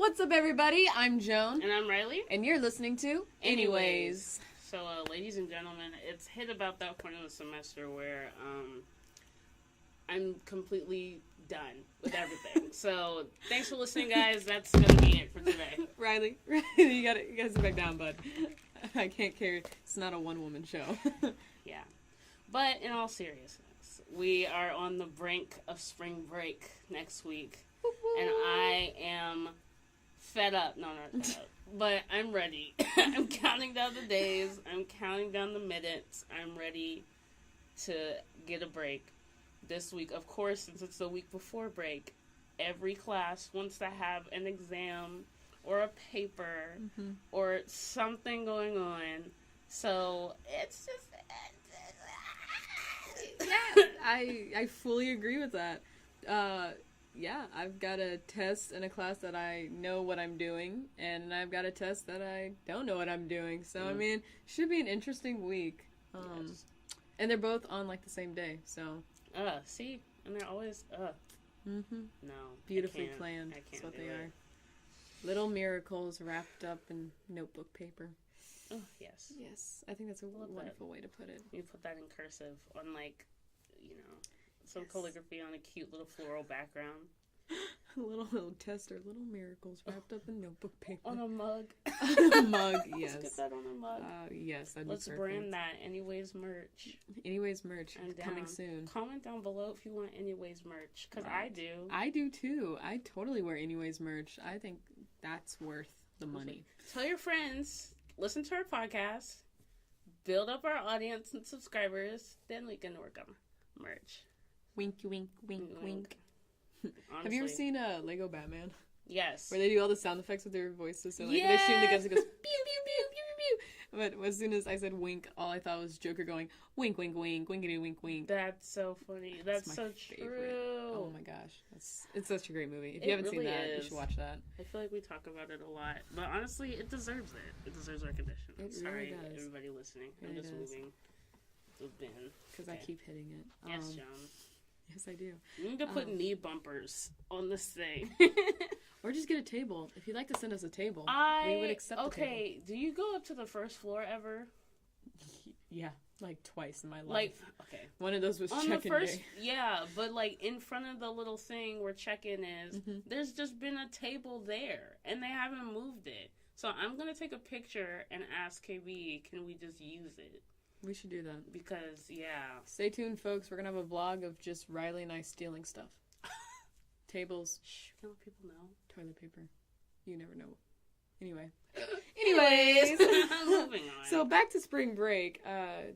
What's up, everybody? I'm Joan. And I'm Reilly. And you're listening to Anyways. So, ladies and gentlemen, it's hit about that point of the semester where I'm completely done with everything. So, thanks for listening, guys. That's going to be it for today. Reilly, you gotta sit back down, bud. I can't carry. It's not a one-woman show. Yeah. But in all seriousness, we are on the brink of spring break next week. And I am fed up. No, not fed up. But I'm ready. I'm counting down the days. I'm counting down the minutes. I'm ready to get a break this week. Of course, since it's the week before break, every class wants to have an exam or a paper or something going on. So it's just... Yeah, I fully agree with that. Yeah, I've got a test in a class that I know what I'm doing, and I've got a test that I don't know what I'm doing. So, I mean, should be an interesting week. Yes. And they're both on, like, the same day, so. See? And they're always, No. Beautifully planned. I can't That's what do they it. are. Little miracles wrapped up in notebook paper. Oh, yes. Yes, I think that's a wonderful way to put it. You put that in cursive on, like, some calligraphy on a cute little floral background. A little tester, little miracles wrapped up in notebook paper. On a mug. Mug, yes. Let's get that on a mug. Yes, that'd Let's be perfect. brand that. Anyways merch. Anyways merch, And coming soon. Comment down below if you want Anyways merch, because I do. I do too. I totally wear Anyways merch. I think that's worth the money. Tell your friends, listen to our podcast, build up our audience and subscribers, then we can work on merch. Wink, wink, wink, wink. Honestly. Have you ever seen Lego Batman? Yes. Where they do all the sound effects with their voices. So like they're shooting the guns, it goes pew, pew, pew, pew, pew, pew. But as soon as I said wink, all I thought was Joker going wink, wink, wink, winkety, wink, wink. That's so funny. That's my so favorite. true. Oh my gosh. It's such a great movie. If you haven't seen that, you should watch that. I feel like we talk about it a lot. But honestly, it deserves it. It deserves recognition. I'm sorry, really does. everybody listening. It I'm just really does. moving the bin. Because I keep hitting it. Yes, John. Yes, I do. We need to put knee bumpers on this thing. Or just get a table. If you'd like to send us a table, we would accept the table. Okay, do you go up to the first floor ever? Yeah, like twice in my life. Like, okay. One of those was On check-in the first, day. yeah, but like in front of the little thing where check-in is, there's just been a table there, and they haven't moved it. So I'm gonna take a picture and ask KB, can we just use it? We should do that. Because, yeah. Stay tuned, folks. We're going to have a vlog of just Reilly and I stealing stuff. Tables. Shh, can let people know. Toilet paper. You never know. Anyway. Anyways. Moving on. So back to spring break.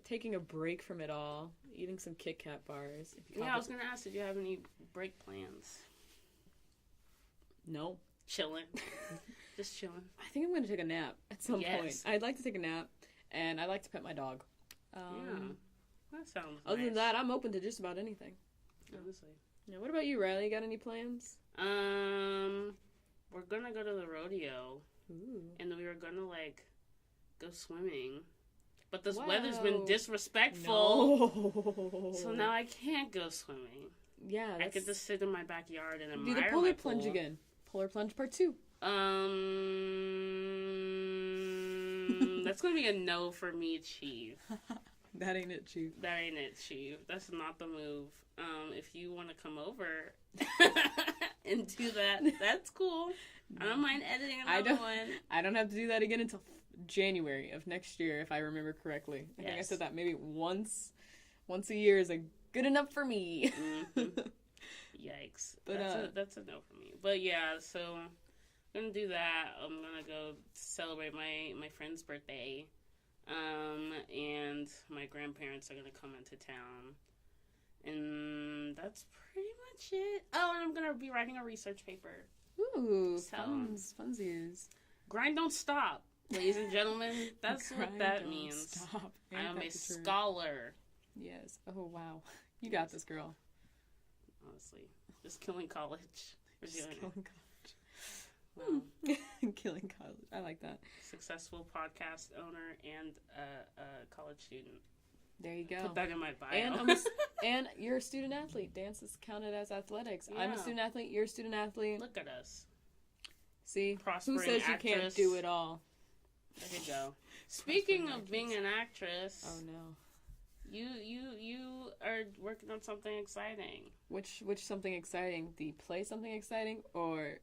Taking a break from it all. Eating some Kit Kat bars. Yeah, I was going to ask, did you have any break plans? No. Chilling. Just chilling. I think I'm going to take a nap at some point. I'd like to take a nap. And I'd like to pet my dog. Yeah, that sounds Other nice. than that, I'm open to just about anything. Honestly. Now, what about you, Reilly? You got any plans? We're gonna go to the rodeo. Ooh. And we were gonna, go swimming. But this weather's been disrespectful. No. So now I can't go swimming. Yeah, I could just sit in my backyard and admire do the my polar pool. plunge again. Polar plunge part 2. That's gonna be a no for me, Chief. That ain't it, Chief. That ain't it, Chief. That's not the move. If you want to come over and do that, that's cool. I don't mind editing another one. I don't have to do that again until January of next year, if I remember correctly. I think I said that maybe once a year is good enough for me. Yikes. But that's a no for me. But yeah, so I'm gonna do that. I'm gonna go celebrate my friend's birthday. And my grandparents are gonna come into town. And that's pretty much it. Oh, and I'm gonna be writing a research paper. Ooh, So, funsies. Grind don't stop, ladies and gentlemen. That's what that don't means. Stop. I am a scholar. Yes. Oh, wow. You got this, girl. Honestly. Just killing college. Just killing college. Wow. Killing college. I like that. Successful podcast owner and a college student. There you go. Put that in my bio. And you're a student athlete. Dance is counted as athletics. Yeah. I'm a student athlete. You're a student athlete. Look at us. See, prospering who says you actress. can't do it all? There you go. Speaking of being an actress, Oh no. You are working on something exciting. Which something exciting? The play something exciting, or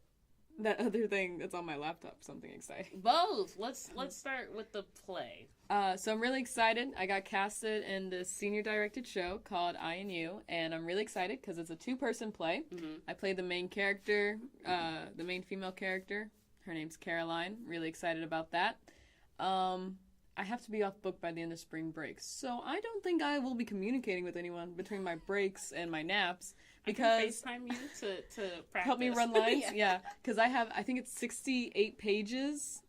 that other thing that's on my laptop something exciting? Both. Let's start with the play. So I'm really excited. I got casted in this senior directed show called I and You, and I'm really excited because it's a 2-person play. Mm-hmm. I played the main character, the main female character. Her name's Caroline. Really excited about that. I have to be off book by the end of spring break, so I don't think I will be communicating with anyone between my breaks and my naps, because I can FaceTime you to practice. Help me run lines. Yeah, because I think it's 68 pages.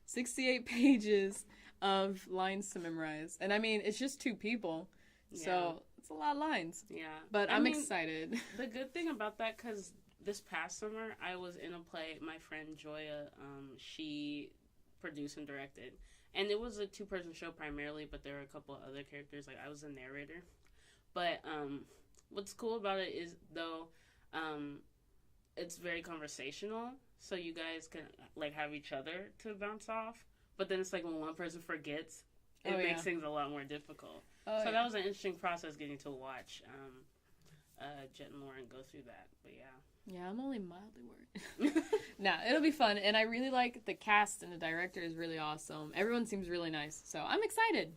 68 pages of lines to memorize, and I mean it's just 2 people, so it's a lot of lines. Yeah, but I'm excited. The good thing about that, because this past summer I was in a play. My friend Joya, she produced and directed, and it was a 2-person show primarily, but there were a couple of other characters. Like I was a narrator, but what's cool about it is though, it's very conversational, so you guys can like have each other to bounce off. But then it's like when one person forgets, it makes things a lot more difficult. So that was an interesting process, getting to watch Jet and Lauren go through that. But yeah. Yeah, I'm only mildly worried. Nah, it'll be fun. And I really like the cast, and the director is really awesome. Everyone seems really nice. So I'm excited.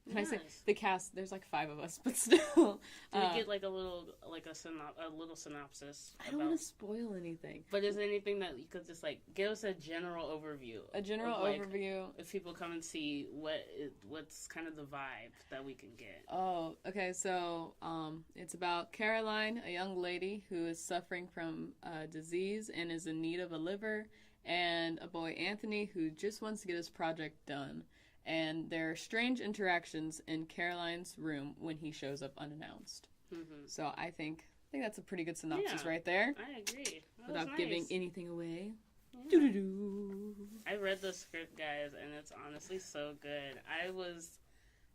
Can I say the cast? There's like 5 of us, but still. Do we get like a little synopsis? I don't want to spoil anything. But is there anything that you could just like give us a general overview? A general overview. If people come and see what's kind of the vibe that we can get. Oh, okay. So it's about Caroline, a young lady who is suffering from a disease and is in need of a liver, and a boy, Anthony, who just wants to get his project done. And there are strange interactions in Caroline's room when he shows up unannounced. Mm-hmm. So I think that's a pretty good synopsis right there. I agree. Without giving anything away. Yeah. I read the script, guys, and it's honestly so good. I was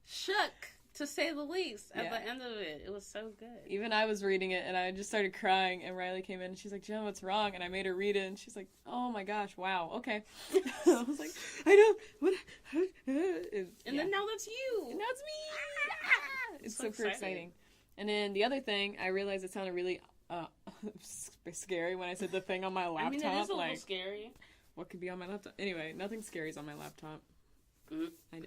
shook, to say the least, at the end of it. It was so good. Even I was reading it, and I just started crying, and Reilly came in, and she's like, Jen, what's wrong? And I made her read it, and she's like, oh my gosh, wow, okay. I was like, I know, what? And then now that's you. And now it's me. It's super exciting. And then the other thing, I realized it sounded really scary when I said the thing on my laptop. I mean, it is a little scary. What could be on my laptop? Anyway, nothing scary is on my laptop.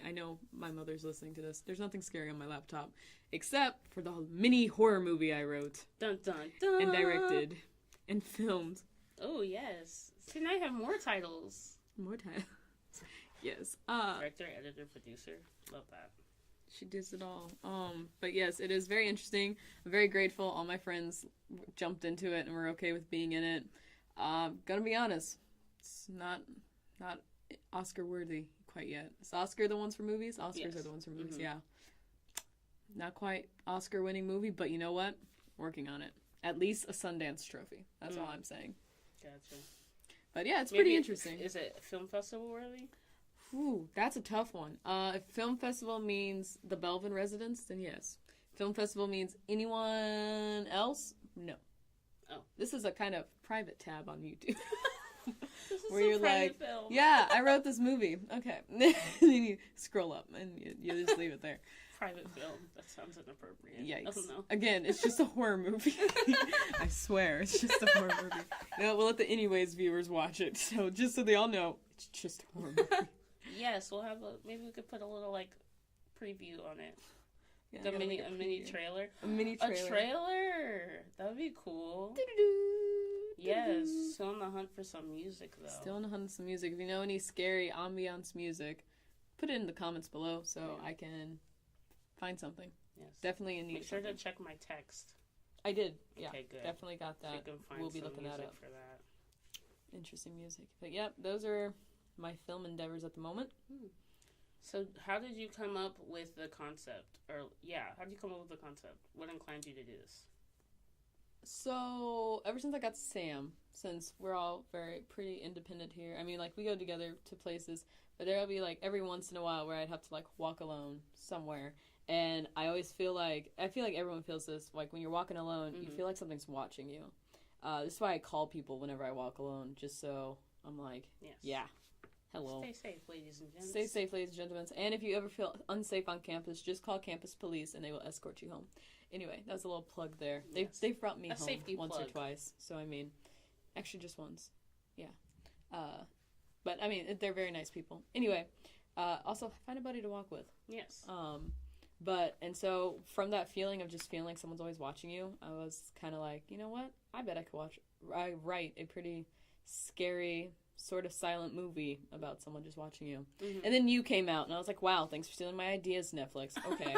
I know my mother's listening to this. There's nothing scary on my laptop, except for the mini horror movie I wrote. Dun, dun, dun. And directed. And filmed. Oh, yes. See, now you have more titles. More titles. Yes. Director, editor, producer. Love that. She does it all. But yes, it is very interesting. I'm very grateful. All my friends jumped into it and were okay with being in it. Gonna be honest, it's not Oscar worthy quite yet. Is Oscar the ones for movies? Oscars are the ones for movies, yeah. Not quite Oscar winning movie, but you know what? Working on it. At least a Sundance trophy. That's all I'm saying. Gotcha. But yeah, it's pretty interesting. Is it film festival worthy? Ooh, that's a tough one. If film festival means the Belvin residents, then yes. Film festival means anyone else? No. Oh. This is a kind of private tab on YouTube. This is where you're like, film. Yeah, I wrote this movie. Okay. Then you scroll up and you just leave it there. Private film. That sounds inappropriate. Yikes. I don't know. Again, it's just a horror movie. I swear, it's just a horror movie. No, we'll let the Anyways viewers watch it. So just so they all know, it's just a horror movie. Yes, we'll have maybe we could put a little like preview on it. Yeah, a mini trailer. A mini trailer. A trailer. That would be cool. Yes. Still on the hunt for some music though. Still on the hunt for some music. If you know any scary ambiance music, put it in the comments below so I can find something. Yes. Definitely in need. Make sure to check my text. I did. Yeah. Okay, good. Definitely got that. So you can find we'll be looking that up. For that. Interesting music. But yep, those are my film endeavors at the moment. So how did you come up with the concept? How did you come up with the concept? What inclined you to do this? So, ever since I got Sam, since we're all pretty independent here, I mean, like, we go together to places, but there'll be, like, every once in a while where I'd have to, like, walk alone somewhere, and I always feel like everyone feels this, like, when you're walking alone, you feel like something's watching you. This is why I call people whenever I walk alone, just so I'm like, Yes. yeah, hello. Stay safe, ladies and gents. Stay safe, ladies and gentlemen. And if you ever feel unsafe on campus, just call campus police and they will escort you home. Anyway, that was a little plug there. Yes. They've brought me A home safety once plug. or twice. So, I mean, actually just once. Yeah. But, I mean, they're very nice people. Anyway, also, find a buddy to walk with. Yes. And so from that feeling of just feeling like someone's always watching you, I was kind of like, you know what? I bet I could write a pretty scary, sort of silent movie about someone just watching you. Mm-hmm. And then you came out, and I was like, wow, thanks for stealing my ideas, Netflix. Okay.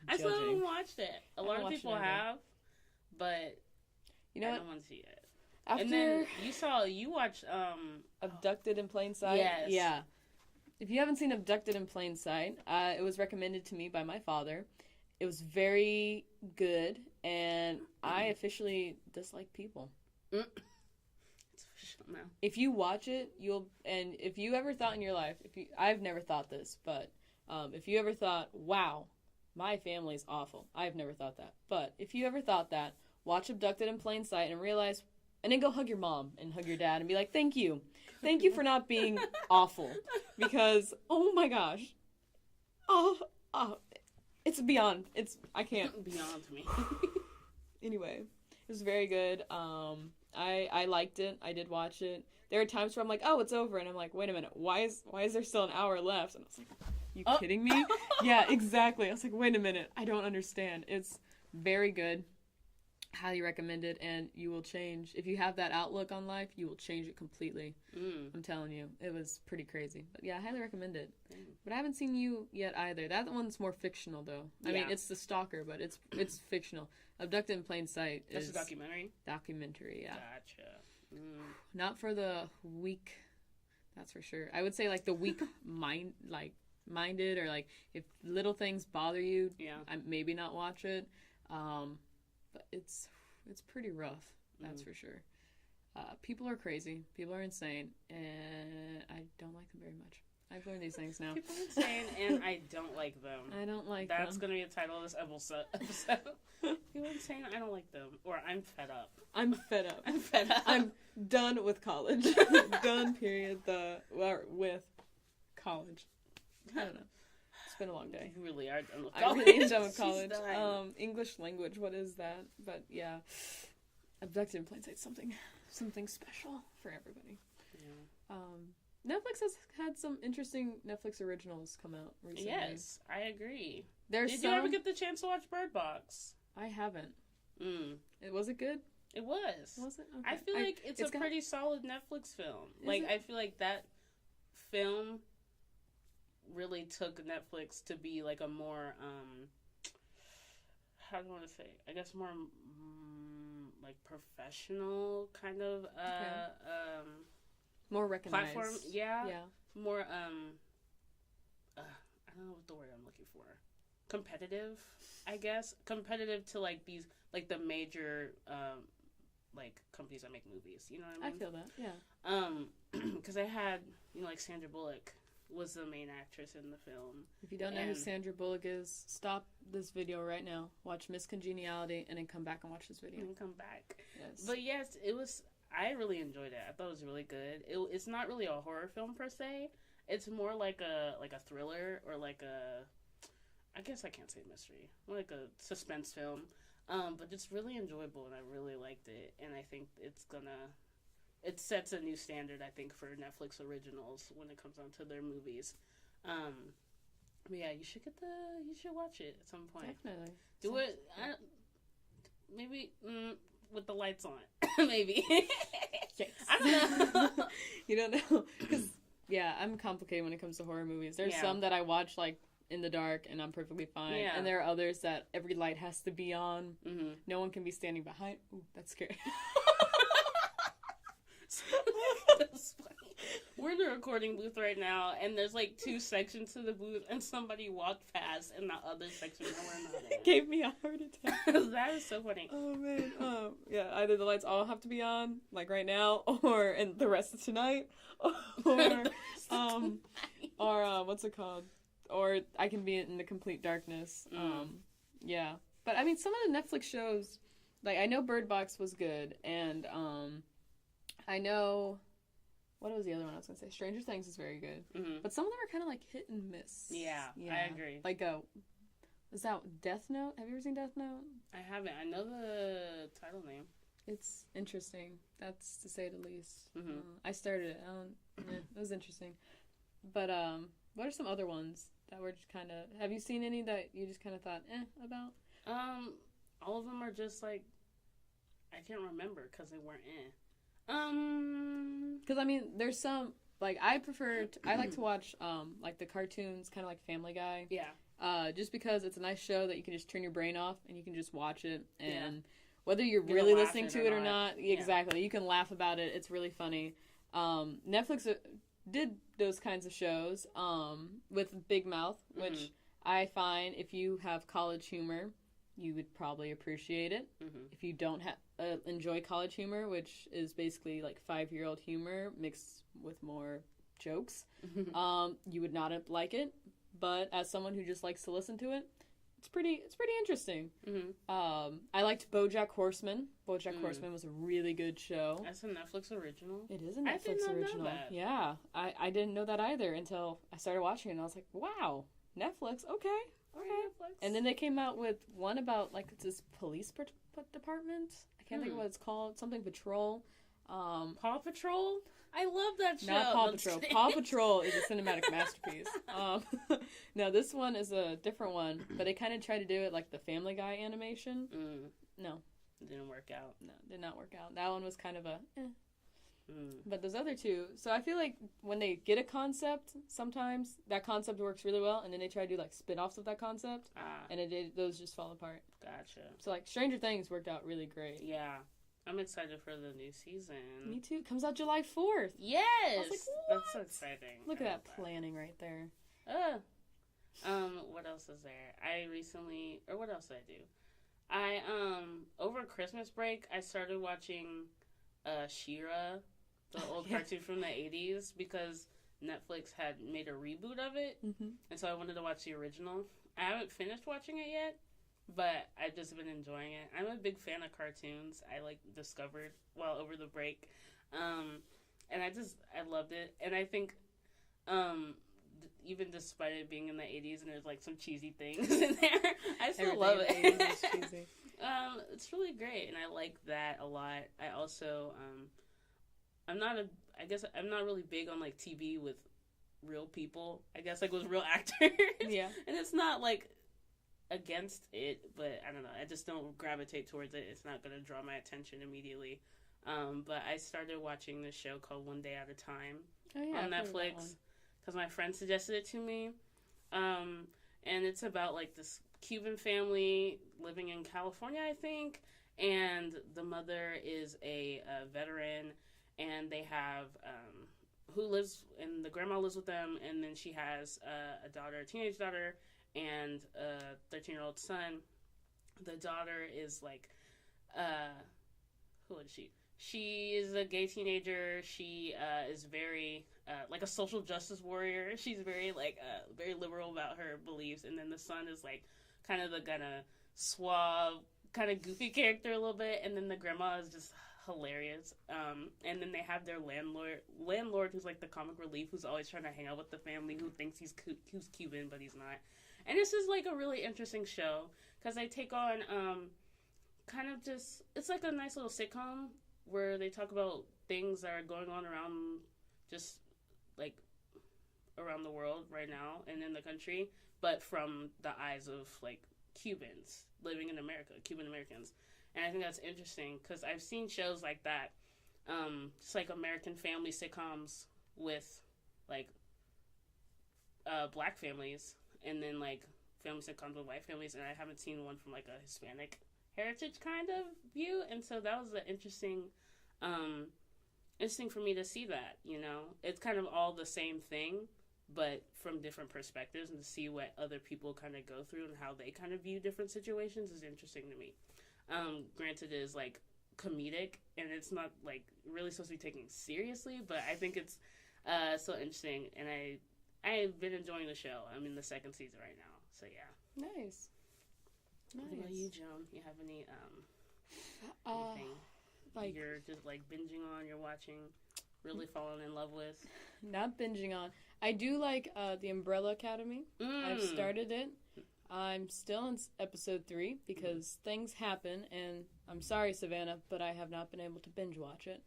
I still haven't watched it. A lot of people have, but you know I what? don't want to see it. After And then you watched Abducted in Plain Sight. Yes. Yeah. If you haven't seen Abducted in Plain Sight, it was recommended to me by my father. It was very good, and I officially dislike people. It's official now. If you watch it, and if you ever thought in your life, I've never thought this, but if you ever thought, wow, my family's awful. I've never thought that. But if you ever thought that, watch Abducted in Plain Sight and realize, and then go hug your mom and hug your dad and be like, thank you. Thank you for not being awful. Because, oh my gosh. Oh, it's beyond. I can't. Beyond me. Anyway, it was very good. I liked it. I did watch it. There are times where I'm like, oh, it's over. And I'm like, wait a minute. Why is there still an hour left? And I was like, you kidding me? Yeah, exactly. I was like, wait a minute. I don't understand. It's very good. Highly recommend it, and you will change. If you have that outlook on life, you will change it completely. I'm telling you. It was pretty crazy. But yeah, I highly recommend it. But I haven't seen you yet either. That one's more fictional, though. I mean, it's The Stalker, but it's fictional. Abducted in Plain Sight is... That's a documentary? Documentary, yeah. Gotcha. Not for the weak, that's for sure. I would say, like, the weak minded, or, like, if little things bother you, I maybe not watch it. But it's pretty rough, that's for sure. People are crazy. People are insane, and I don't like them very much. I've learned these things now. People are insane, and I don't like them. I don't like them. That's going to be the title of this episode. People are insane, I don't like them. Or I'm fed up. I'm fed up. I'm fed up. I'm done with college. Done, period. With college. I don't know. It's been a long day. You really are done with college. I really am done with college. English language, what is that? But yeah, Abducted in Plain Sight, something special for everybody. Yeah. Netflix has had some interesting Netflix originals come out recently. Yes, I agree. Did you ever get the chance to watch Bird Box? I haven't. Was it good? It was. Was it? Okay. I feel like it's a pretty solid Netflix film. I feel like that film really took Netflix to be like a more how do I want to say? I guess more like professional kind of more recognized platform. Yeah. More I don't know what the word I'm looking for. Competitive, I guess. Competitive to like these like the major like companies that make movies. You know what I mean? I feel that. Yeah. Because I had like Sandra Bullock was the main actress in the film. If you don't know who Sandra Bullock is, stop this video right now. Watch Miss Congeniality, and then come back and watch this video. And come back. Yes. But yes, it was. I really enjoyed it. I thought it was really good. It's not really a horror film per se. It's more like a thriller or like a. I guess I can't say mystery. More like a suspense film. But it's really enjoyable, and I really liked it. And I think it sets a new standard, I think, for Netflix originals when it comes down to their movies. But yeah, you should watch it at some point. Definitely. Do it. Maybe with the lights on. Maybe. Yes. I don't know. You don't know, because I'm complicated when it comes to horror movies. There's some that I watch like in the dark and I'm perfectly fine, and there are others that every light has to be on. Mm-hmm. No one can be standing behind. Ooh, that's scary. That's funny. We're in the recording booth right now, and there's like 2 sections to the booth, and somebody walked past in the other section that we're not in. It gave me a heart attack. That is so funny. Oh man. Either the lights all have to be on, like right now, and the rest of tonight, or what's it called? Or I can be in the complete darkness. But I mean, some of the Netflix shows like I know Bird Box was good, and I know what was the other one I was gonna say? Stranger Things is very good, but some of them are kind of like hit and miss. Yeah, I agree. Like is that Death Note? Have you ever seen Death Note? I haven't. I know the title name. It's interesting. That's to say the least. I started it. It was interesting. But what are some other ones that were just kind of? Have you seen any that you just kind of thought about? All of them are just like I can't remember because they weren't Because I mean, there's some like I like to watch like the cartoons, kind of like Family Guy. Yeah. Just because it's a nice show that you can just turn your brain off and you can just watch it and. Whether you're really listening to it or not, exactly. You can laugh about it. It's really funny. Netflix did those kinds of shows with Big Mouth, which I find if you have college humor, you would probably appreciate it. If you don't enjoy college humor, which is basically like 5-year-old humor mixed with more jokes, you would not like it. But as someone who just likes to listen to it, it's pretty interesting. I liked BoJack Horseman. BoJack Horseman was a really good show. That's a Netflix original. It is a Netflix original. Know that. Yeah, I didn't know that either until I started watching it. And I was like, wow, Netflix. Okay. Netflix. And then they came out with one about like this police department. I can't think of what it's called. Something Patrol. Paw Patrol. I love that show. Not Paw Patrol. Paw Patrol is a cinematic masterpiece. No, this one is a different one, but they kind of tried to do it like the Family Guy animation. No. It didn't work out. No, did not work out. That one was kind of a But those other two, so I feel like when they get a concept, sometimes that concept works really well, and then they try to do like spin-offs of that concept, and those just fall apart. Gotcha. So like Stranger Things worked out really great. Yeah. I'm excited for the new season. Me too. It comes out July 4th. Yes! I was like, what? That's so exciting. Look at that planning right there. What else is there? What else did I do? Over Christmas break, I started watching She-Ra, the old cartoon from the 80s, because Netflix had made a reboot of it, and so I wanted to watch the original. I haven't finished watching it yet, but I've just been enjoying it. I'm a big fan of cartoons. I discovered while over the break, and I loved it. And I think, even despite it being in the 80s and there's like some cheesy things in there, I still love it. Is cheesy. It's really great, and I like that a lot. I also, I'm not really big on like TV with real people. I guess like with real actors. Yeah, and it's not like against it, but I don't know. I just don't gravitate towards it. It's not going to draw my attention immediately. But I started watching this show called One Day at a Time on Netflix because my friend suggested it to me. And it's about like this Cuban family living in California, I think. And the mother is a veteran, and they have the grandma lives with them, and then she has a teenage daughter, and a 13-year-old son. The daughter is like, who is she? She is a gay teenager. She is very like a social justice warrior. She's very very liberal about her beliefs. And then the son is like kind of the suave, kind of goofy character a little bit. And then the grandma is just hilarious. And then they have their landlord who's like the comic relief, who's always trying to hang out with the family, who thinks he's Cuban but he's not. And this is like a really interesting show because they take on it's like a nice little sitcom where they talk about things that are going on around around the world right now and in the country, but from the eyes of like Cubans living in America, Cuban Americans. And I think that's interesting because I've seen shows like that, just like American family sitcoms with like black families, and then like family sitcoms with white families, and I haven't seen one from like a Hispanic heritage kind of view, and so that was interesting for me to see that. It's kind of all the same thing, but from different perspectives, and to see what other people kind of go through and how they kind of view different situations is interesting to me. Granted, it is like comedic, and it's not like really supposed to be taken seriously, but I think it's so interesting, and I've been enjoying the show. I'm in the second season right now, so yeah. Nice. What about you, Joan? You have any Anything Like, you're just like binging on, you're watching, really falling in love with? not binging on. I do like the Umbrella Academy. I've started it. I'm still in episode 3 because things happen, and I'm sorry, Savannah, but I have not been able to binge watch it.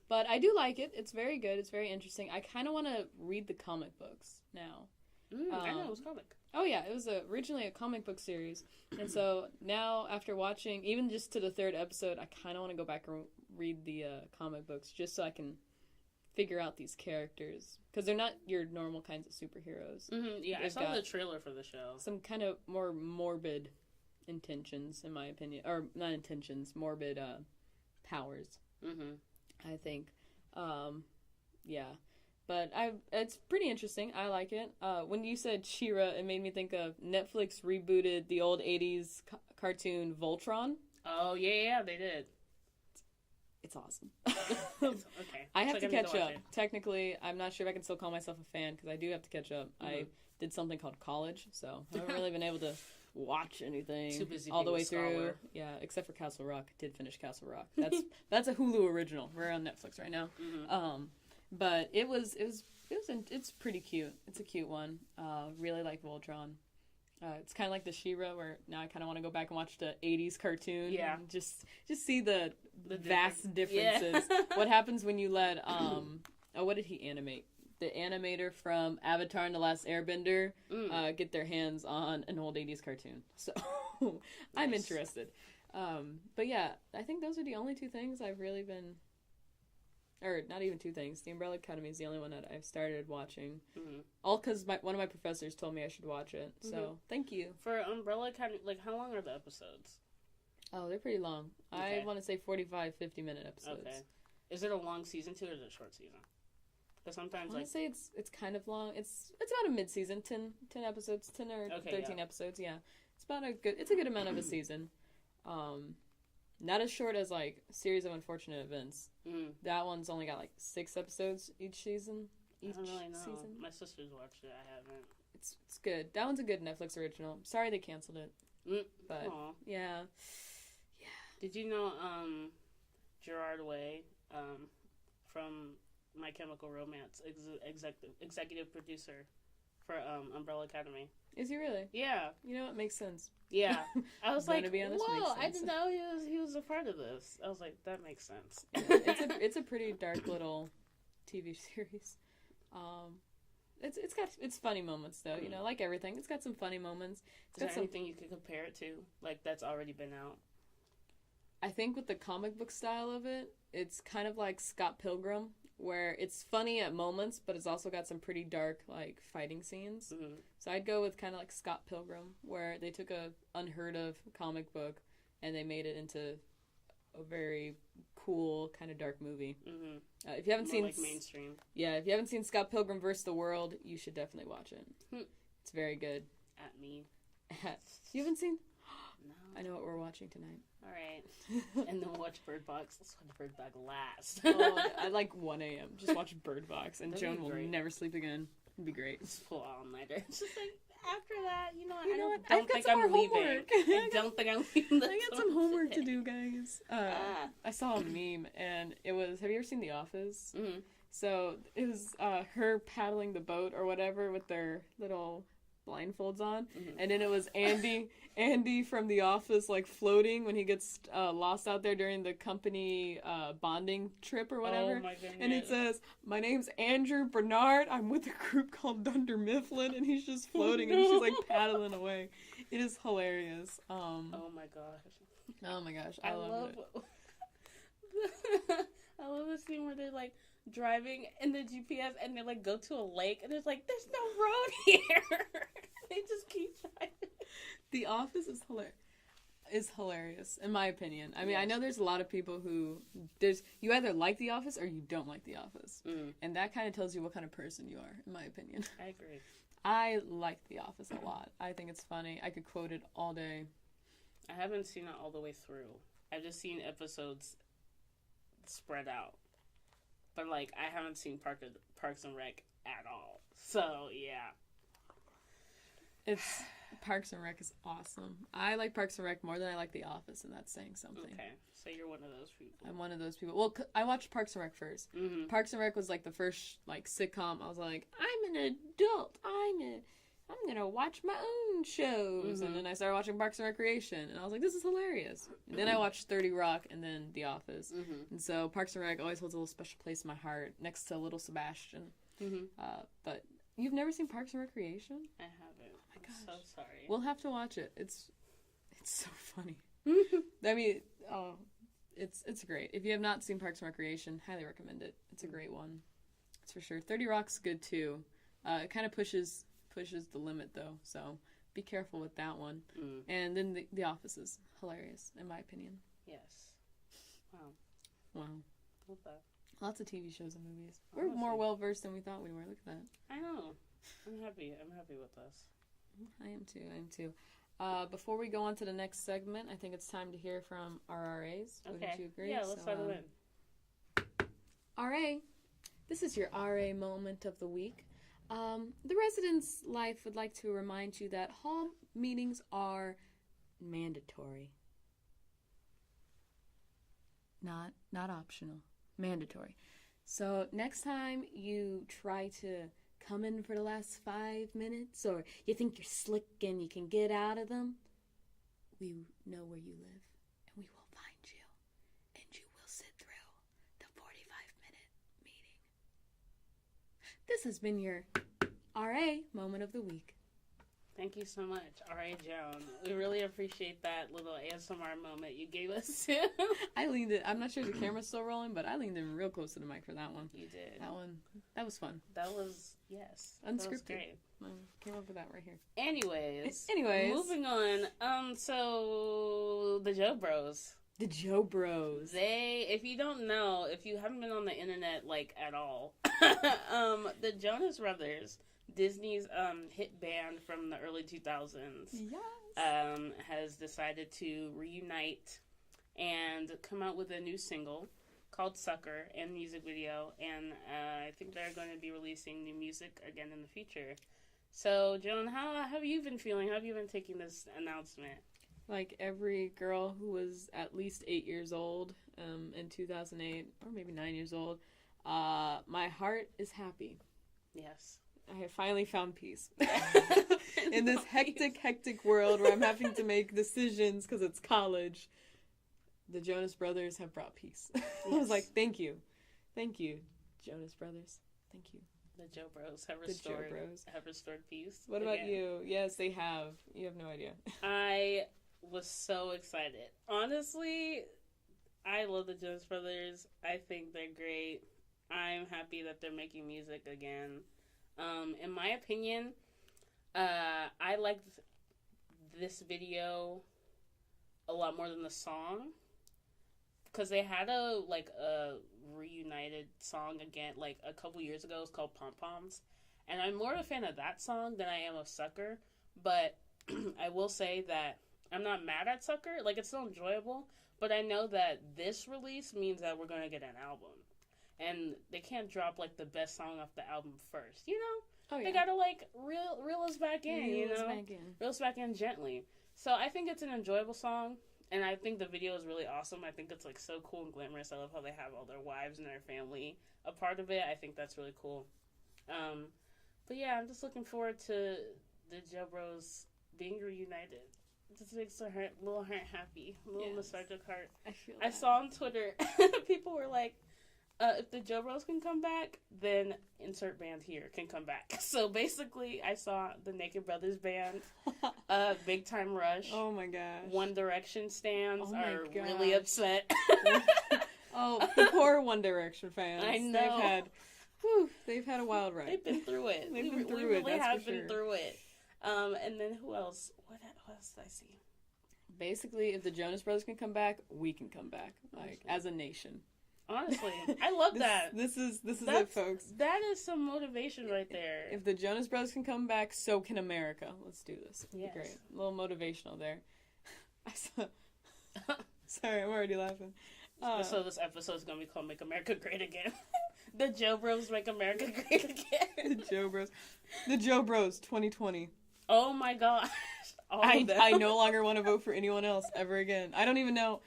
But I do like it. It's very good. It's very interesting. I kind of want to read the comic books now. I know it was comic. Oh yeah, it was originally a comic book series, and so now after watching even just to the 3rd episode, I kind of want to go back and read the comic books just so I can figure out these characters because they're not your normal kinds of superheroes. Yeah, I saw the trailer for the show. Some kind of more morbid intentions, in my opinion, or not intentions, morbid powers. I think, yeah. But it's pretty interesting. I like it. When you said She-Ra, it made me think of Netflix rebooted the old 80s cartoon Voltron. Oh, yeah, they did. It's awesome. Okay. I have to catch up. Technically, I'm not sure if I can still call myself a fan because I do have to catch up. I did something called college, so I haven't really been able to watch anything Too busy all the way being a through. scholar. Yeah, except for Castle Rock. Did finish Castle Rock. That's a Hulu original. We're on Netflix right now. But it's pretty cute. It's a cute one. Really like Voltron. It's kind of like the She-Ra, where now I kind of want to go back and watch the 80s cartoon. Yeah. And just see the vast differences. Yeah. What happens when you let, what did he animate? The animator from Avatar and the Last Airbender get their hands on an old 80s cartoon. So I'm interested. But yeah, I think those are the only 2 things I've really been... Or not even 2 things. The Umbrella Academy is the only one that I've started watching. All because one of my professors told me I should watch it. So thank you. For Umbrella Academy, like how long are the episodes? Oh, they're pretty long. Okay. I want to say 45, 50-minute episodes. Okay. Is it a long season too, or is it a short season? Because sometimes I want to say it's kind of long. It's about a mid-season, 10 episodes, 10 or 13 episodes. Yeah, it's a good amount of a season. Not as short as like Series of Unfortunate Events. That one's only got like 6 episodes each season. I don't really know. Season. My sisters watched it. I haven't. It's good. That one's a good Netflix original. Sorry they canceled it. But yeah. Did you know Gerard Way from My Chemical Romance, executive producer for Umbrella Academy? Is he really? Yeah. You know, it makes sense. Yeah. I was like, whoa, I didn't sense. know he was a part of this. I was like, that makes sense. It's a pretty dark little TV series. It's funny moments though, you know, like everything. It's got some funny moments. Is there anything you could compare it to, like that's already been out? I think with the comic book style of it, it's kind of like Scott Pilgrim, where it's funny at moments, but it's also got some pretty dark, like, fighting scenes. So I'd go with kind of like Scott Pilgrim, where they took a unheard of comic book and they made it into a very cool, kind of dark movie. If you haven't seen... like mainstream. Yeah, if you haven't seen Scott Pilgrim vs. the World, you should definitely watch it. It's very good. At me. You haven't seen... No. I know what we're watching tonight. All right. And then watch Bird Box. Let's watch Bird Box last. I like 1 a.m. Just watch Bird Box, and Joan will never sleep again. It'd be great. Just pull all-nighter. It's just like, after that, I don't think I'm leaving. I don't think I'm leaving. I got some homework to do, guys. I saw a meme, and it was, have you ever seen The Office? So it was her paddling the boat or whatever with their little blindfolds on, and then it was Andy from The Office, like, floating when he gets lost out there during the company bonding trip or whatever. Oh my goodness. And it says, "My name's Andrew Bernard. I'm with a group called Dunder Mifflin," and he's just floating and she's like paddling away. It is hilarious. Oh my gosh. Oh my gosh, I love it. I love the scene where they're like driving in the GPS and they like go to a lake and it's like, there's no road here. They just keep driving. The Office is hilarious in my opinion. I mean, yes. I know there's a lot of people who you either like The Office or you don't like The Office, and that kind of tells you what kind of person you are, in my opinion. I agree. I like The Office a lot. I think it's funny. I could quote it all day. I haven't seen it all the way through. I've just seen episodes spread out. But, like, I haven't seen Parks and Rec at all. So, yeah. Parks and Rec is awesome. I like Parks and Rec more than I like The Office, and that's saying something. Okay, so you're one of those people. I'm one of those people. Well, I watched Parks and Rec first. Mm-hmm. Parks and Rec was like the first like sitcom. I was like, I'm an adult. I'm gonna watch my own shows. And then I started watching Parks and Recreation, and I was like, this is hilarious. And then I watched 30 Rock, and then The Office. And so Parks and Rec always holds a little special place in my heart, next to Little Sebastian. But you've never seen Parks and Recreation? I haven't. Oh my gosh. I'm so sorry. We'll have to watch it. It's so funny. I mean, it's great. If you have not seen Parks and Recreation, highly recommend it. It's a great one. It's for sure. 30 Rock's good too. It kind of pushes the limit though, so be careful with that one. And then the Office is hilarious, in my opinion. Yes. Wow. Love that. Lots of TV shows and movies. Honestly. We're more well versed than we thought we were. Look at that. I know. I'm happy with us. I am too. Before we go on to the next segment, I think it's time to hear from our RAs. Okay. Wouldn't you agree? Yeah, let's settle in. RA, this is your RA moment of the week. The Residence Life would like to remind you that hall meetings are mandatory. Not optional. Mandatory. So next time you try to come in for the last 5 minutes, or you think you're slick and you can get out of them, we know where you live, and we will find you, and you will sit through the 45-minute meeting. This has been your RA moment of the week. Thank you so much, R.A. Joan. We really appreciate that little ASMR moment you gave us. I leaned in. I'm not sure if the camera's still rolling, but I leaned in real close to the mic for that one. You did. That was fun. That was, yes. Unscripted. That was great. I came up with that right here. Anyways. Moving on. So, the Joe Bros. The Joe Bros. If you don't know, if you haven't been on the internet, like, at all, the Jonas Brothers, Disney's hit band from the early 2000s, yes. has decided to reunite and come out with a new single called Sucker and music video, and I think they're going to be releasing new music again in the future. So, Joan, how have you been feeling? How have you been taking this announcement? Like every girl who was at least 8 years old in 2008, or maybe 9 years old, my heart is happy. Yes. I have finally found peace. In this hectic world where I'm having to make decisions because it's college, the Jonas Brothers have brought peace. Yes. I was like, thank you, Jonas Brothers. Thank you. The Joe Bros have restored peace. What about you? Yes, they have. You have no idea. I was so excited. Honestly, I love the Jonas Brothers. I think they're great. I'm happy that they're making music again. In my opinion, I liked this video a lot more than the song, because they had a reunited song again, like a couple years ago. It's called Pom Poms, and I'm more of a fan of that song than I am of Sucker. But I will say that I'm not mad at Sucker. Like, it's still enjoyable, but I know that this release means that we're gonna get an album. And they can't drop, like, the best song off the album first, you know? Oh, yeah. They gotta, like, reel us back in, you know? Reel us back in gently. So I think it's an enjoyable song, and I think the video is really awesome. I think it's, like, so cool and glamorous. I love how they have all their wives and their family a part of it. I think that's really cool. But, yeah, I'm just looking forward to the Joe Bros being reunited. It just makes the little heart happy, a little nostalgic heart. I saw on Twitter, people were like, if the Joe Bros can come back, then insert band here can come back. So basically, I saw the Naked Brothers band, Big Time Rush. Oh my gosh. One Direction stans are really upset. Oh, the poor One Direction fans. I know. They've had a wild ride. They've been through it. We really have been through it. And then who else? What else did I see? Basically, if the Jonas Brothers can come back, we can come back, like, as a nation. Honestly, I love that. This is it, folks. That is some motivation right there. If the Jonas Brothers can come back, so can America. Let's do this. Yes. Great. A little motivational there. Sorry, I'm already laughing. So this episode is going to be called Make America Great Again. The Joe Bros Make America Great Again. The Joe Bros 2020. Oh my gosh. All I of them. no longer want to vote for anyone else ever again. I don't even know.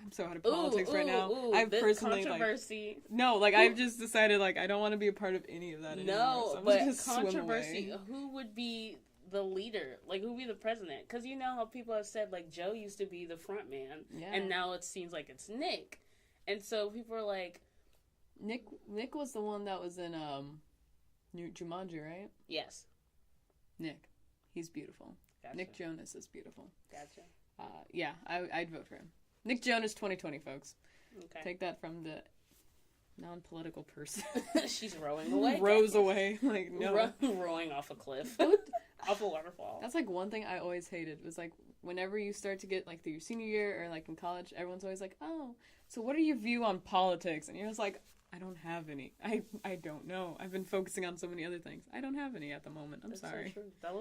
I'm so out of politics right now. I've personally controversy. I've just decided I don't want to be a part of any of that anymore. No, So I'm but just controversy. Who would be the leader? Who would be the president? Because you know how people have said Joe used to be the front man, and now it seems like it's Nick, and so people are like, Nick was the one that was in New Jumanji, right? Yes. Nick, he's beautiful. Gotcha. Nick Jonas is beautiful. Gotcha. Yeah, I'd vote for him. Nick Jonas 2020, folks. Okay. Take that from the non-political person. She's rowing away. Rows away. No. Rowing off a cliff. Off a waterfall. That's one thing I always hated. Was whenever you start to get through your senior year or in college, everyone's always like, oh, so what are your view on politics? And you're just like, I don't have any. I don't know. I've been focusing on so many other things. I don't have any at the moment. I'm sorry. So true. That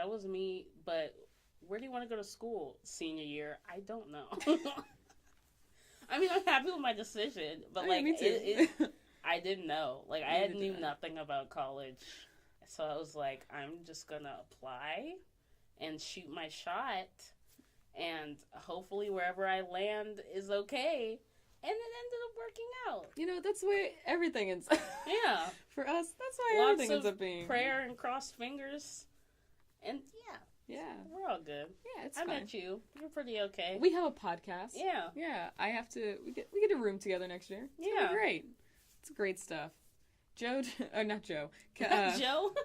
was me, but where do you want to go to school senior year? I don't know. I mean, I'm happy with my decision, but me too. I didn't know. I knew nothing about college, so I was like, I'm just gonna apply and shoot my shot, and hopefully wherever I land is okay. And it ended up working out. That's the way everything is. Yeah. For us, that's why everything ends up being. Prayer and crossed fingers, and yeah, we're all good. Yeah, it's fine. I met you. You're pretty okay. We have a podcast. Yeah. Yeah, we get a room together next year. It's gonna be great. It's great stuff. Joe, or not Joe. Joe?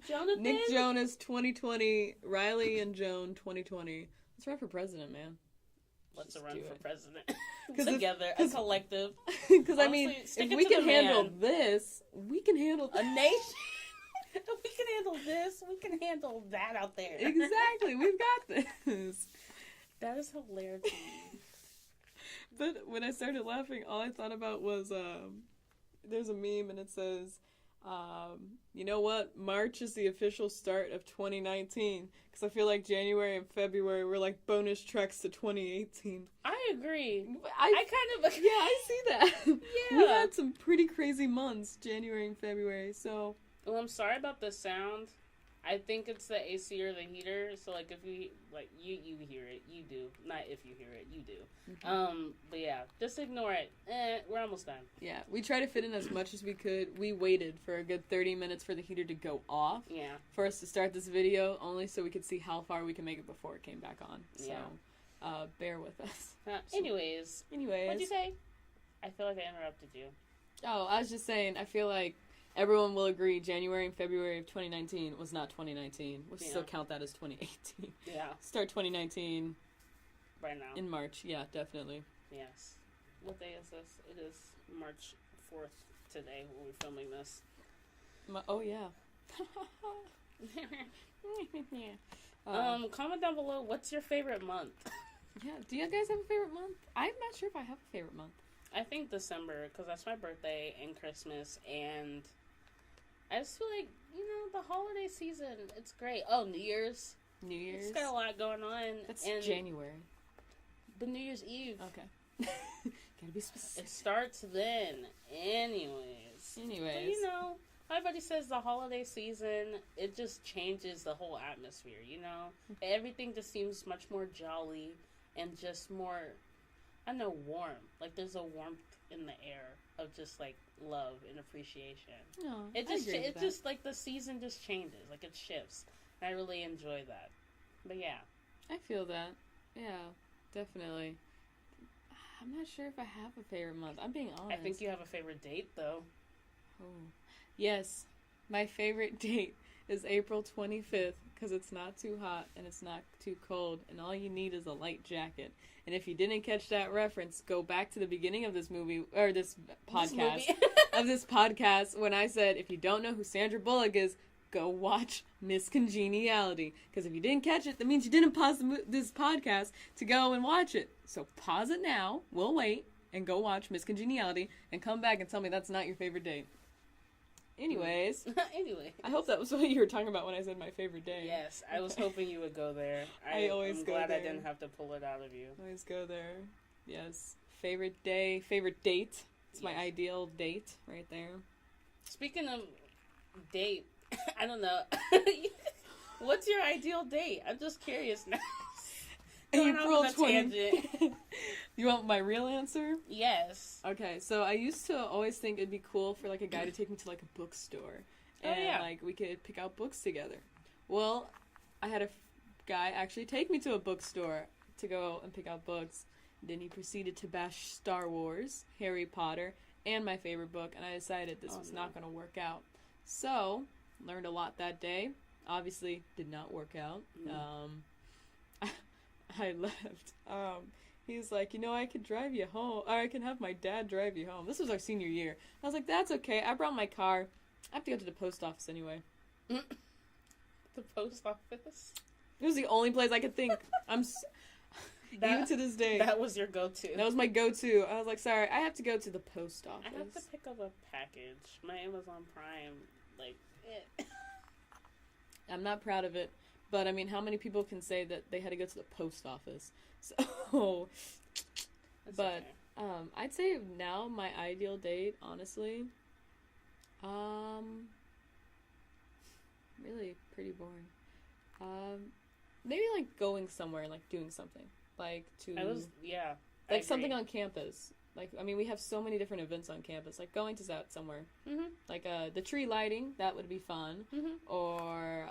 Jonathan? Nick Jonas 2020, Reilly and Joan 2020. Let's run for president, man. Let's run for president. Together, a collective. Because, I mean, if we can handle this, we can handle a nation. If we can handle this, we can handle that out there. Exactly. We've got this. That is hilarious. But when I started laughing, all I thought about was, there's a meme and it says, you know what? March is the official start of 2019. Because I feel like January and February were like bonus tracks to 2018. I agree. I kind of... Yeah, I see that. Yeah. We had some pretty crazy months, January and February, so... Well, I'm sorry about the sound. I think it's the AC or the heater. So, if you hear it, you do. Not if you hear it, you do. Mm-hmm. But yeah, just ignore it. We're almost done. Yeah, we tried to fit in as much as we could. We waited for a good 30 minutes for the heater to go off. Yeah. For us to start this video, only so we could see how far we can make it before it came back on. So, bear with us. Anyways. What'd you say? I feel like I interrupted you. Oh, I was just saying, I feel like everyone will agree January and February of 2019 was not 2019. We'll still count that as 2018. Yeah. Start 2019. Right now. In March. Yeah, definitely. Yes. What day is this? It is March 4th today when we're filming this. Oh, yeah. Comment down below, what's your favorite month? Yeah, do you guys have a favorite month? I'm not sure if I have a favorite month. I think December, because that's my birthday and Christmas, and I just feel like, the holiday season, it's great. Oh, New Year's. It's got a lot going on. That's January. But New Year's Eve. Okay. Gotta be specific. It starts then. Anyways. But, everybody says the holiday season, it just changes the whole atmosphere, Everything just seems much more jolly and just more... I know, warm. There's a warmth in the air of just, love and appreciation. No, it just, the season just changes. It shifts. And I really enjoy that. But, yeah. I feel that. Yeah, definitely. I'm not sure if I have a favorite month. I'm being honest. I think you have a favorite date, though. Oh. Yes. My favorite date is April 25th because it's not too hot and it's not too cold and all you need is a light jacket. And if you didn't catch that reference, go back to the beginning of this movie, or this podcast, when I said, if you don't know who Sandra Bullock is, go watch Miss Congeniality. Because if you didn't catch it, that means you didn't pause this podcast to go and watch it. So pause it now, we'll wait, and go watch Miss Congeniality, and come back and tell me that's not your favorite date. Anyways. I hope that was what you were talking about when I said my favorite day. Yes, I was hoping you would go there. I'm glad I didn't have to pull it out of you. Always go there. Yes. Favorite day, favorite date. It's my ideal date right there. Speaking of date, I don't know. What's your ideal date? I'm just curious now. April 20th. You want my real answer? Yes. Okay, so I used to always think it'd be cool for, like, a guy to take me to, like, a bookstore. And, like, we could pick out books together. Well, I had a guy actually take me to a bookstore to go and pick out books. Then he proceeded to bash Star Wars, Harry Potter, and my favorite book, and I decided this was not going to work out. So, learned a lot that day. Obviously, did not work out. I left. He's like, I could drive you home, or I can have my dad drive you home. This was our senior year. I was like, that's okay. I brought my car. I have to go to the post office anyway. The post office? It was the only place I could think. Even to this day. That was your go-to. That was my go-to. I was like, sorry, I have to go to the post office. I have to pick up a package. My Amazon Prime, I'm not proud of it. But, I mean, how many people can say that they had to go to the post office? So, but, okay. I'd say now my ideal date, honestly, really pretty boring. Maybe, like, going somewhere and, like, doing something. Like, something on campus. Like, I mean, we have so many different events on campus. Like, going to that somewhere. Mm-hmm. Like, the tree lighting, that would be fun. Mm-hmm. Or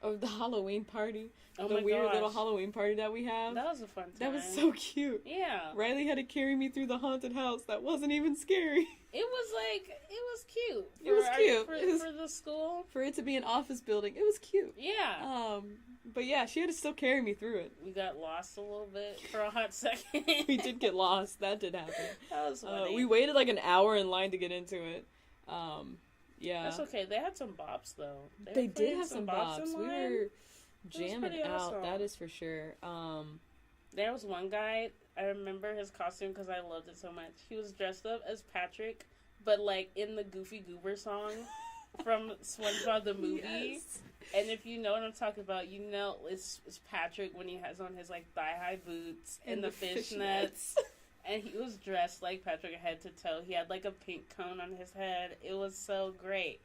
the Halloween party. Oh the my weird gosh. little Halloween party that we have. That was a fun time. That was so cute. Yeah. Reilly had to carry me through the haunted house. That wasn't even scary. It was cute. It was cute. For the school. For it to be an office building, it was cute. Yeah. But yeah, she had to still carry me through it. We got lost a little bit for a hot second. We did get lost. That did happen. That was funny. We waited like an hour in line to get into it. Yeah. That's okay. They had some bops though. They did have some bops. We were jamming out. Awesome. That is for sure. There was one guy, I remember his costume because I loved it so much. He was dressed up as Patrick, but like in the Goofy Goober song from SpongeBob the movie. Yes. And if you know what I'm talking about, it's Patrick when he has on his like thigh-high boots and the fishnets. And he was dressed like Patrick head to toe. He had like a pink cone on his head. It was so great.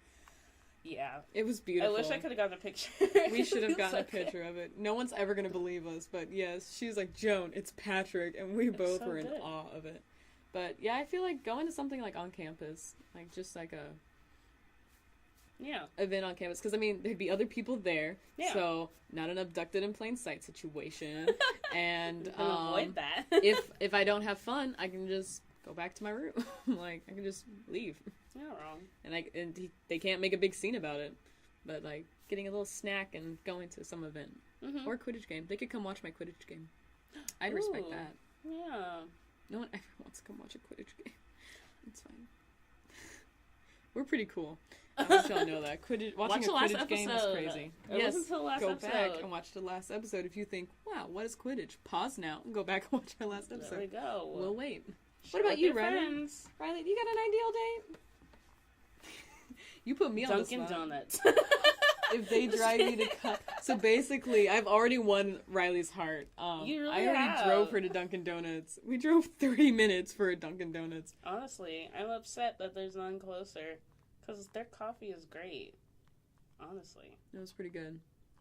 Yeah. It was beautiful. I wish I could have gotten a picture. We should have gotten a picture of it. No one's ever going to believe us, but yes, she's like, Joan, it's Patrick, and we both were in awe of it. But yeah, I feel like going to something like on campus, like just like a event on campus, because I mean, there'd be other people there, so not an abducted in plain sight situation, and avoid that. if I don't have fun, I can just go back to my room. Like, I can just leave. You're not wrong. And they can't make a big scene about it. But, like, getting a little snack and going to some event. Mm-hmm. Or Quidditch game. They could come watch my Quidditch game. I'd respect that. Yeah. No one ever wants to come watch a Quidditch game. It's fine. We're pretty cool. I want y'all know that. Watching a Quidditch game is crazy. Yes, go back and watch the last episode if you think, wow, what is Quidditch? Pause now and go back and watch our last episode. There we go. We'll wait. What about you, Reilly? Reilly, you got an ideal date? You put me on the spot. Dunkin' Donuts. If they drive you to so basically, I've already won Riley's heart. You really I already drove her to Dunkin' Donuts. We drove 30 minutes for a Dunkin' Donuts. Honestly, I'm upset that there's none closer, because their coffee is great. Honestly. It was pretty good.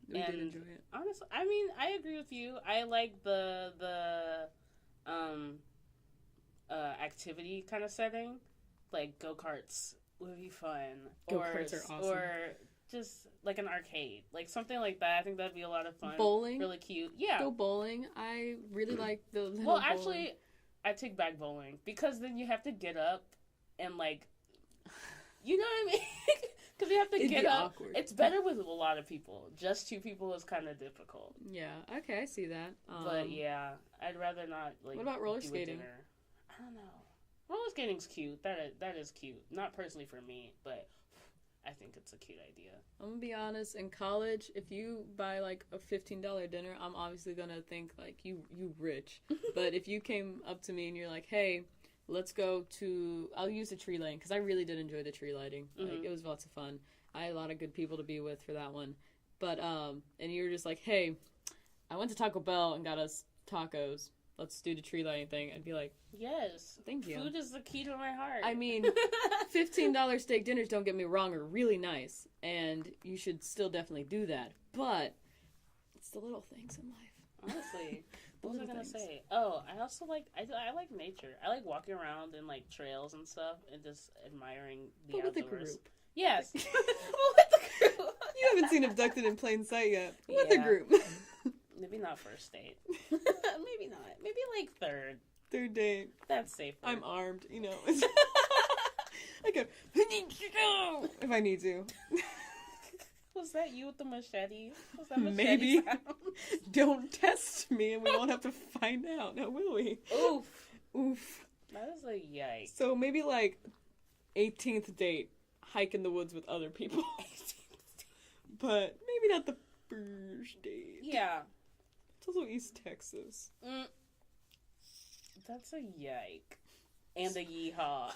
We did enjoy it. Honestly, I mean, I agree with you. I like the activity kind of setting. Like, go-karts would be fun. Go-karts are awesome. Or just, like, an arcade. Like, something like that. I think that'd be a lot of fun. Bowling. Really cute. Yeah. Go bowling. I really like the little Well, bowling. actually, I take back bowling. Because then you have to get up and, like... You know what I mean? Because you have to get up. Awkward. It's better with a lot of people. Just 2 people is kind of difficult. Yeah. Okay, I see that. But yeah, I'd rather not. Like, what about roller skating? I don't know. Roller skating's cute. That is cute. Not personally for me, but I think it's a cute idea. I'm gonna be honest. In college, if you buy like a $15 dinner, I'm obviously gonna think like you rich. But if you came up to me and you're like, hey, let's go to... I'll use the tree lighting, because I really did enjoy the tree lighting. Mm-hmm. Like, it was lots of fun. I had a lot of good people to be with for that one. But, and you were just like, hey, I went to Taco Bell and got us tacos. let's do the tree lighting thing, I'd be like, Yes. thank you. Food is the key to my heart. I mean, $15 steak dinners, don't get me wrong, are really nice, and you should still definitely do that. But it's the little things in life. Honestly. What was I gonna say? Oh, I also like I like nature. I like walking around in like trails and stuff and just admiring the But with outdoors. a group. Yes. With the group. You haven't seen Abducted in Plain Sight yet. With a Yeah. group. Maybe not first date. Maybe not. Maybe like third. Third date. That's safer. I'm armed, you know. I go, if I need to. Was that you with the machete? Was that machete Maybe. sound? Don't test me and we won't have to find out, now will we? Oof. Oof. That is a yikes. So maybe like 18th date, hike in the woods with other people. But maybe not the first date. Yeah. It's also East Texas. That's a yike. And a yeehaw.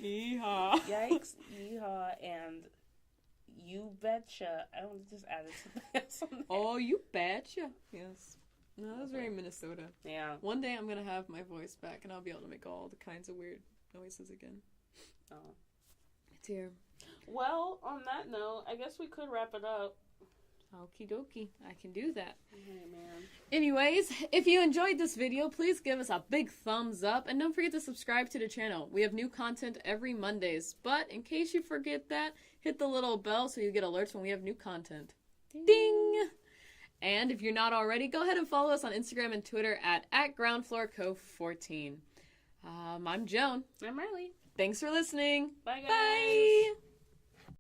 Yeehaw. Yikes, yeehaw, and you betcha. I don't just add it to that. Oh, you betcha. Yes. No, that was very Minnesota. Yeah. One day I'm going to have my voice back and I'll be able to make all the kinds of weird noises again. Oh. It's here. Well, on that note, I guess we could wrap it up. Okie dokie. I can do that. Alright, man. Anyways, if you enjoyed this video, please give us a big thumbs up and don't forget to subscribe to the channel. We have new content every Mondays, but in case you forget that, hit the little bell so you get alerts when we have new content. Ding! And if you're not already, go ahead and follow us on Instagram and Twitter at GroundFloorCo14. I'm Joan. I'm Reilly. Thanks for listening. Bye, guys. Bye!